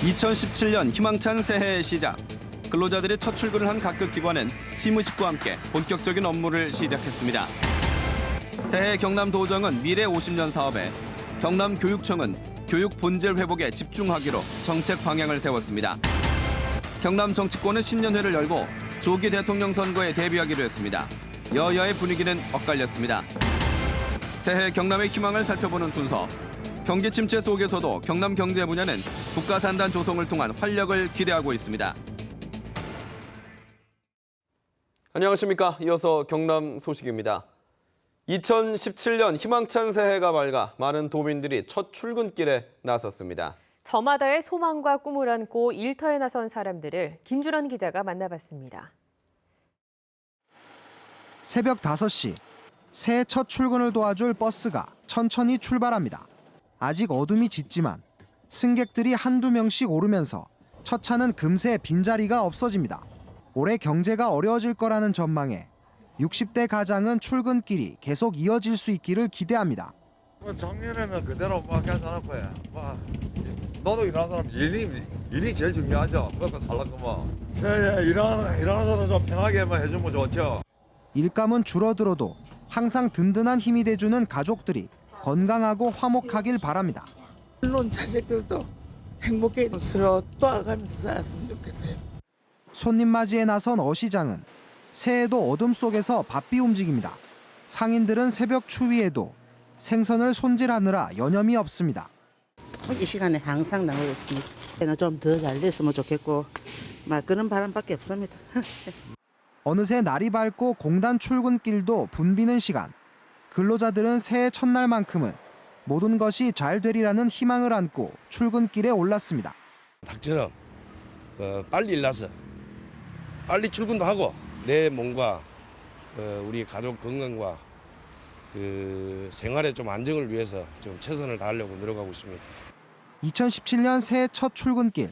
2017년 희망찬 새해의 시작. 근로자들이 첫 출근을 한 각급 기관은 시무식과 함께 본격적인 업무를 시작했습니다. 새해 경남도정은 미래 50년 사업에, 경남교육청은 교육 본질 회복에 집중하기로 정책 방향을 세웠습니다. 경남 정치권은 신년회를 열고 조기 대통령 선거에 대비하기로 했습니다. 여야의 분위기는 엇갈렸습니다. 새해 경남의 희망을 살펴보는 순서. 경기 침체 속에서도 경남 경제 분야는 국가산단 조성을 통한 활력을 기대하고 있습니다. 안녕하십니까. 이어서 경남 소식입니다. 2017년 희망찬 새해가 밝아 많은 도민들이 첫 출근길에 나섰습니다. 저마다의 소망과 꿈을 안고 일터에 나선 사람들을 김준원 기자가 만나봤습니다. 새벽 5시, 새해 첫 출근을 도와줄 버스가 천천히 출발합니다. 아직 어둠이 짙지만 승객들이 한두 명씩 오르면서 첫 차는 금세 빈자리가 없어집니다. 올해 경제가 어려워질 거라는 전망에 60대 가장은 출근길이 계속 이어질 수 있기를 기대합니다. 작년에는 그대로 괜찮을 거야. 너도 일하는 사람 일이 제일 중요하죠. 그러니까 살라그만. 새해 일하는 사람 좀 편하게만 해주면 좋죠. 일감은 줄어들어도 항상 든든한 힘이 돼주는 가족들이 건강하고 화목하길 바랍니다. 물론 자식들도 행복하게 서로 도와가면서 살았으면 좋겠어요. 손님 맞이에 나선 어 시장은 새해도 어둠 속에서 바삐 움직입니다. 상인들은 새벽 추위에도 생선을 손질하느라 여념이 없습니다. 이 시간에 항상 나오고 있습니다. 좀 더 잘 됐으면 좋겠고 막 그런 바람밖에 없습니다. 어느새 날이 밝고 공단 출근길도 붐비는 시간. 근로자들은 새해 첫날만큼은 모든 것이 잘 되리라는 희망을 안고 출근길에 올랐습니다. 닭처럼 빨리 일나서 빨리 출근도 하고 내 몸과 우리 가족 건강과 생활의 좀 안정을 위해서 좀 최선을 다하려고 노력하고 있습니다. 2017년 새해 첫 출근길.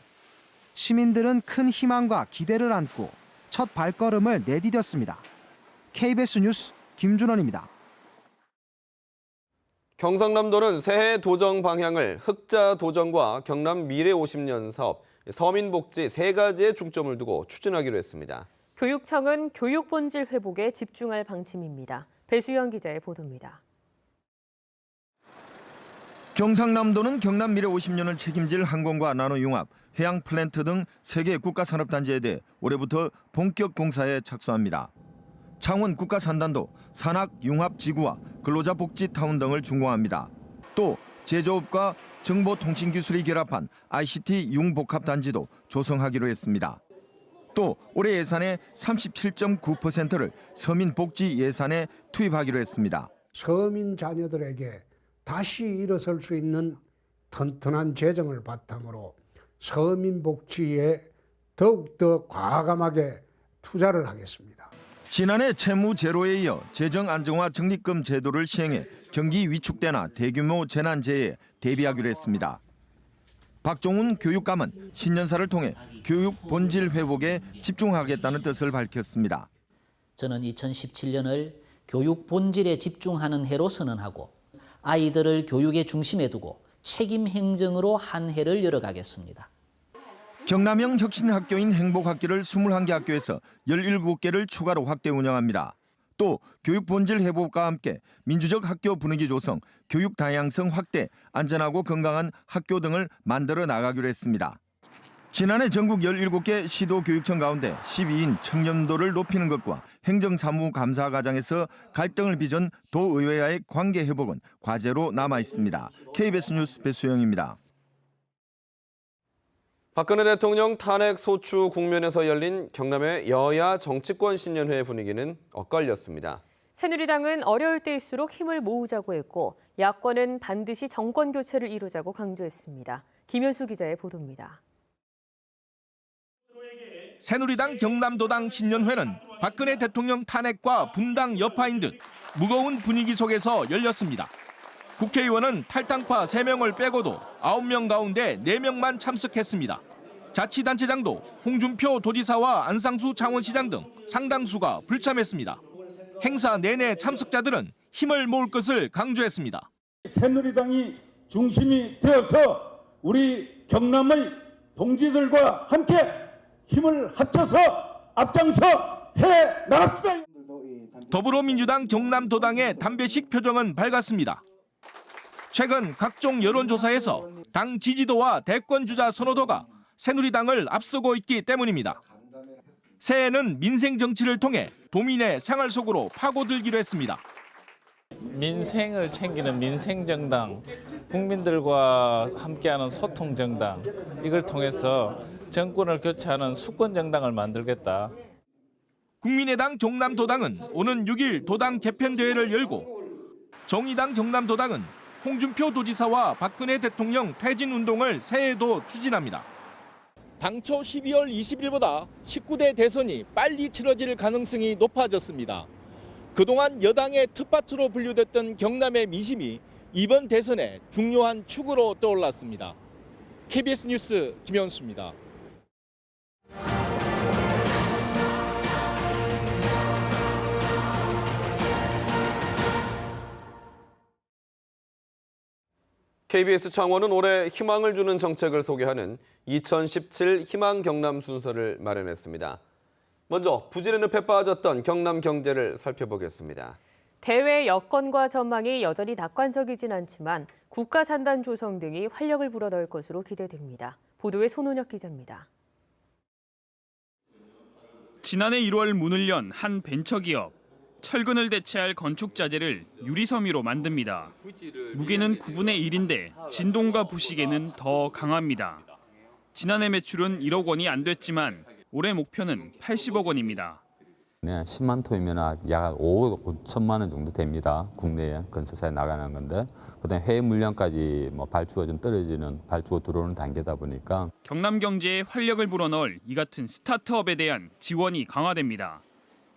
시민들은 큰 희망과 기대를 안고 첫 발걸음을 내디뎠습니다. KBS 뉴스 김준원입니다. 경상남도는 새해 도정 방향을 흑자 도정과 경남 미래 50년 사업, 서민복지 세 가지에 중점을 두고 추진하기로 했습니다. 교육청은 교육 본질 회복에 집중할 방침입니다. 배수영 기자의 보도입니다. 경상남도는 경남 미래 50년을 책임질 항공과 나노융합, 해양 플랜트 등 3개 국가산업단지에 대해 올해부터 본격 공사에 착수합니다. 창원 국가산단도 산학융합지구와 근로자복지타운 등을 준공합니다. 또 제조업과 정보통신기술이 결합한 ICT 융복합단지도 조성하기로 했습니다. 또 올해 예산의 37.9%를 서민복지 예산에 투입하기로 했습니다. 서민 자녀들에게 다시 일어설 수 있는 튼튼한 재정을 바탕으로 서민 복지에 더욱더 과감하게 투자를 하겠습니다. 지난해 채무 제로에 이어 재정 안정화 적립금 제도를 시행해 경기 위축되나 대규모 재난재해에 대비하기로 했습니다. 박종훈 교육감은 신년사를 통해 교육 본질 회복에 집중하겠다는 뜻을 밝혔습니다. 저는 2017년을 교육 본질에 집중하는 해로 선언하고 아이들을 교육의 중심에 두고 책임 행정으로 한 해를 열어가겠습니다. 경남형 혁신학교인 행복학교를 21개 학교에서 17개를 추가로 확대 운영합니다. 또 교육 본질 회복과 함께 민주적 학교 분위기 조성, 교육 다양성 확대, 안전하고 건강한 학교 등을 만들어 나가기로 했습니다. 지난해 전국 17개 시도교육청 가운데 12인 청렴도를 높이는 것과 행정사무감사 과정에서 갈등을 빚은 도의회와의 관계 회복은 과제로 남아 있습니다. KBS 뉴스 배수영입니다. 박근혜 대통령 탄핵 소추 국면에서 열린 경남의 여야 정치권 신년회 분위기는 엇갈렸습니다. 새누리당은 어려울 때일수록 힘을 모으자고 했고 야권은 반드시 정권 교체를 이루자고 강조했습니다. 김현수 기자의 보도입니다. 새누리당 경남도당 신년회는 박근혜 대통령 탄핵과 분당 여파인 듯 무거운 분위기 속에서 열렸습니다. 국회의원은 탈당파 3명을 빼고도 9명 가운데 4명만 참석했습니다. 자치단체장도 홍준표 도지사와 안상수 창원시장 등 상당수가 불참했습니다. 행사 내내 참석자들은 힘을 모을 것을 강조했습니다. 새누리당이 중심이 되어서 우리 경남의 동지들과 함께 힘을 합쳐서 앞장서 해 나갔습니다. 더불어민주당 경남도당의 담배식 표정은 밝았습니다. 최근 각종 여론조사에서 당 지지도와 대권주자 선호도가 새누리당을 앞서고 있기 때문입니다. 새해에는 민생 정치를 통해 도민의 생활 속으로 파고들기로 했습니다. 민생을 챙기는 민생정당, 국민들과 함께하는 소통정당, 이걸 통해서 정권을 교체하는 수권정당을 만들겠다. 국민의당 경남도당은 오는 6일 도당 개편대회를 열고 정의당 경남도당은 홍준표 도지사와 박근혜 대통령 퇴진운동을 새해에도 추진합니다. 당초 12월 20일보다 19대 대선이 빨리 치러질 가능성이 높아졌습니다. 그동안 여당의 텃밭으로 분류됐던 경남의 민심이 이번 대선의 중요한 축으로 떠올랐습니다. KBS 뉴스 김현수입니다. KBS 창원은 올해 희망을 주는 정책을 소개하는 2017 희망 경남 순서를 마련했습니다. 먼저 부진의 늪에 빠졌던 경남 경제를 살펴보겠습니다. 대외 여건과 전망이 여전히 낙관적이진 않지만 국가 산단 조성 등이 활력을 불어넣을 것으로 기대됩니다. 보도에 손은혁 기자입니다. 지난해 1월 문을 연 한 벤처기업. 철근을 대체할 건축자재를 유리섬유로 만듭니다. 무게는 9분의 1인데 진동과 부식에는 더 강합니다. 지난해 매출은 1억 원이 안 됐지만 올해 목표는 80억 원입니다. 10만 톤이면 약 5억 5천만 원 정도 됩니다. 국내에 건설사에 나가는 건데 그다음에 해외 물량까지 발주가 좀 떨어지는 발주가 들어오는 단계다 보니까 경남 경제에 활력을 불어넣을 이 같은 스타트업에 대한 지원이 강화됩니다.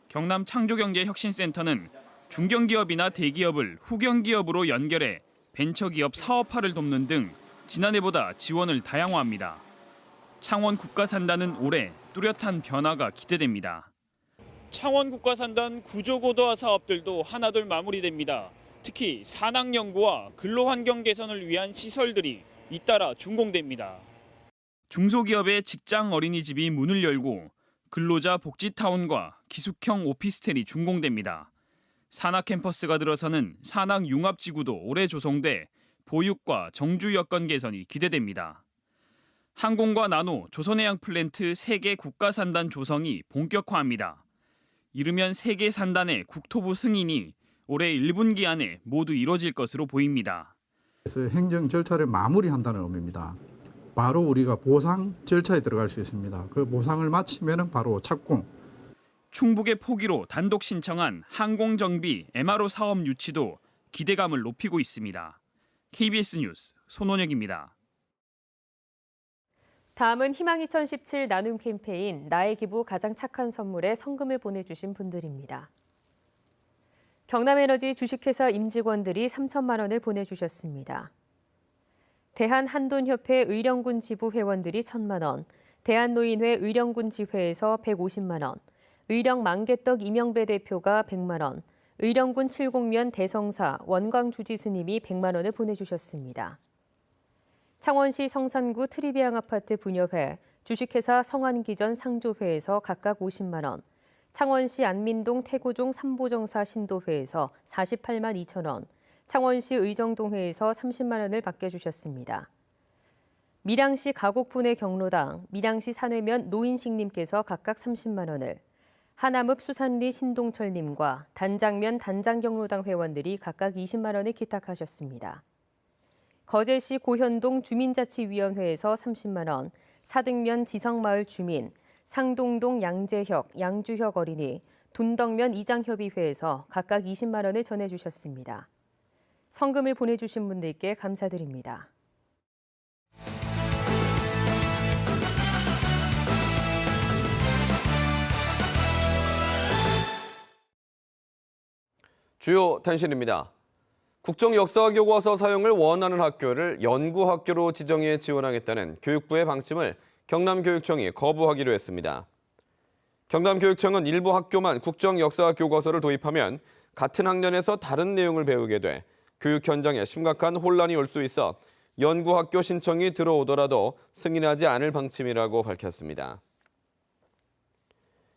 경남 창조경제혁신센터는 중견기업이나 대기업을 후견기업으로 연결해 벤처기업 사업화를 돕는 등 지난해보다 지원을 다양화합니다. 창원 국가산단은 올해 뚜렷한 변화가 기대됩니다. 창원 국가산단 구조고도화 사업들도 하나둘 마무리됩니다. 특히 산학 연구와 근로환경 개선을 위한 시설들이 잇따라 준공됩니다. 중소기업의 직장 어린이집이 문을 열고 근로자 복지타운과 기숙형 오피스텔이 준공됩니다. 산학 캠퍼스가 들어서는 산학 융합지구도 올해 조성돼 보육과 정주 여건 개선이 기대됩니다. 항공과 나노, 조선해양 플랜트 3개 국가산단 조성이 본격화합니다. 이르면 3개 산단의 국토부 승인이 올해 1분기 안에 모두 이뤄질 것으로 보입니다. 그래서 행정 절차를 마무리한다는 의미입니다. 바로 우리가 보상 절차에 들어갈 수 있습니다. 그 보상을 마치면 바로 착공. 충북의 포기로 단독 신청한 항공정비 MRO 사업 유치도 기대감을 높이고 있습니다. KBS 뉴스 손원혁입니다. 다음은 희망 2017 나눔 캠페인 나의 기부 가장 착한 선물에 성금을 보내주신 분들입니다. 경남에너지 주식회사 임직원들이 3천만 원을 보내주셨습니다. 대한한돈협회 의령군 지부 회원들이 1,000만 원, 대한노인회 의령군 지회에서 150만 원, 의령 망개떡 이명배 대표가 100만 원, 의령군 칠곡면 대성사 원광주지 스님이 100만 원을 보내주셨습니다. 창원시 성산구 트리비앙 아파트 분여회, 주식회사 성안기전 상조회에서 각각 50만 원, 창원시 안민동 태고종 삼보정사 신도회에서 48만 2천 원, 창원시 의정동회에서 30만 원을 맡겨주셨습니다. 밀양시 가곡분의 경로당, 밀양시 산회면 노인식님께서 각각 30만 원을, 하남읍 수산리 신동철님과 단장면 단장경로당 회원들이 각각 20만 원을 기탁하셨습니다. 거제시 고현동 주민자치위원회에서 30만 원, 사등면 지성마을 주민, 상동동 양재혁, 양주혁 어린이, 둔덕면 이장협의회에서 각각 20만 원을 전해주셨습니다. 성금을 보내주신 분들께 감사드립니다. 주요 단신입니다. 국정역사 교과서 사용을 원하는 학교를 연구학교로 지정해 지원하겠다는 교육부의 방침을 경남교육청이 거부하기로 했습니다. 경남교육청은 일부 학교만 국정역사 교과서를 도입하면 같은 학년에서 다른 내용을 배우게 돼 교육 현장에 심각한 혼란이 올 수 있어 연구학교 신청이 들어오더라도 승인하지 않을 방침이라고 밝혔습니다.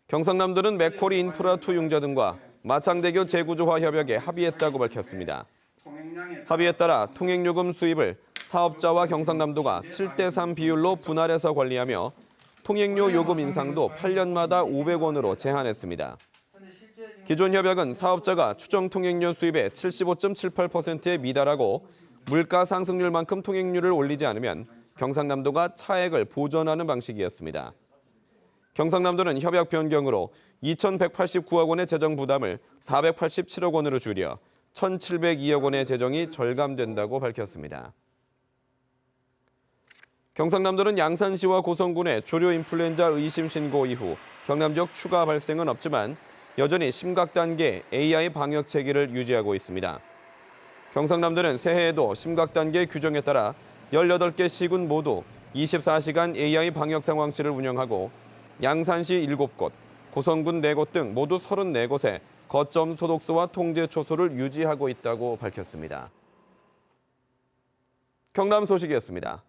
경상남도는 맥쿼리 인프라2 융자 등과 마창대교 재구조화 협약에 합의했다고 밝혔습니다. 합의에 따라 통행요금 수입을 사업자와 경상남도가 7대3 비율로 분할해서 관리하며 통행료 요금 인상도 8년마다 500원으로 제한했습니다. 기존 협약은 사업자가 추정 통행료 수입의 75.78%에 미달하고 물가 상승률만큼 통행료를 올리지 않으면 경상남도가 차액을 보전하는 방식이었습니다. 경상남도는 협약 변경으로 2,189억 원의 재정 부담을 487억 원으로 줄여 1,702억 원의 재정이 절감된다고 밝혔습니다. 경상남도는 양산시와 고성군의 조류 인플루엔자 의심 신고 이후 경남 지역 추가 발생은 없지만 여전히 심각 단계 AI 방역 체계를 유지하고 있습니다. 경상남도는 새해에도 심각 단계 규정에 따라 18개 시군 모두 24시간 AI 방역 상황실을 운영하고 양산시 7곳, 고성군 4곳 등 모두 34곳에 거점 소독소와 통제 초소를 유지하고 있다고 밝혔습니다. 경남 소식이었습니다.